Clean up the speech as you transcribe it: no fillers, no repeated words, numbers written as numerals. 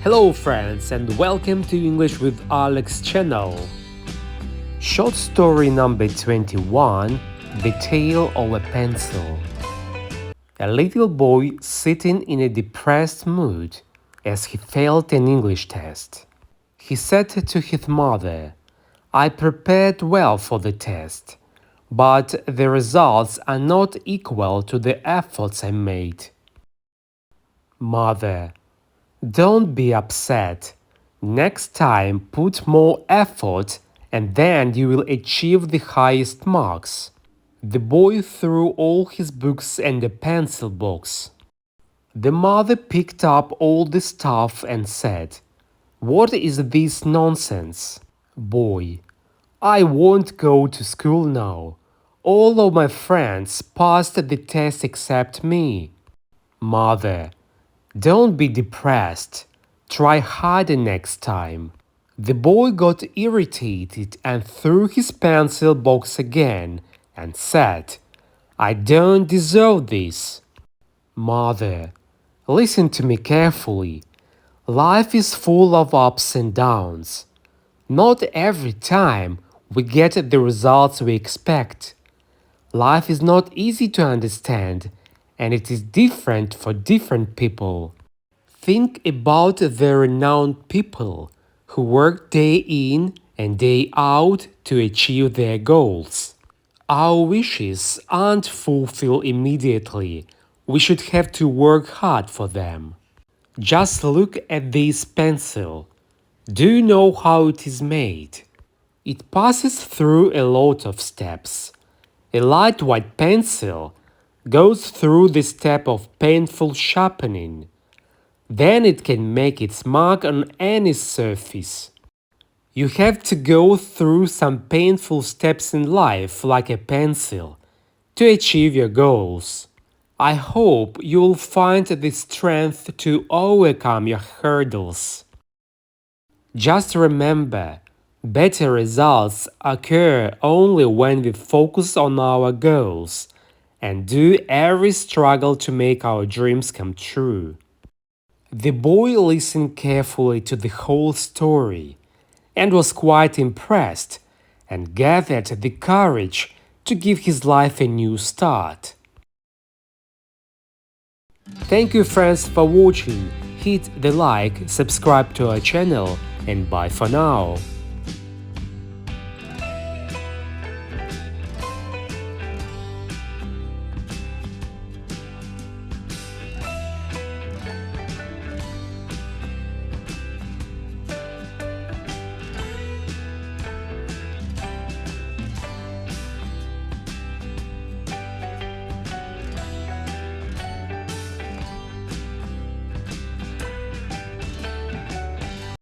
Hello friends and welcome to English with Alex channel. Short story number 21, The Tale of a Pencil. A little boy sitting in a depressed mood as he failed an English test. He said to his mother, "I prepared well for the test, but the results are not equal to the efforts I made." Mother: "Don't be upset. Next time put more effort and then you will achieve the highest marks." The boy threw all his books and a pencil box. The mother picked up all the stuff and said, "What is this nonsense?" Boy: "I won't go to school now. All of my friends passed the test except me." Mother: "Don't be depressed. Try harder next time." The boy got irritated and threw his pencil box again and said, "I don't deserve this." Mother: "Listen to me carefully. Life is full of ups and downs. Not every time we get the results we expect. Life is not easy to understand, and it is different for different people. Think about the renowned people who work day in and day out to achieve their goals. Our wishes aren't fulfilled immediately. We should have to work hard for them. Just look at this pencil. Do you know how it is made? It passes through a lot of steps. A light white pencil goes through the step of painful sharpening. Then it can make its mark on any surface. You have to go through some painful steps in life like a pencil to achieve your goals. I hope you will find the strength to overcome your hurdles. Just remember, better results occur only when we focus on our goals and do every struggle to make our dreams come true." The boy listened carefully to the whole story and was quite impressed and gathered the courage to give his life a new start. Thank you friends for watching. Hit the like, subscribe to our channel, and bye for now.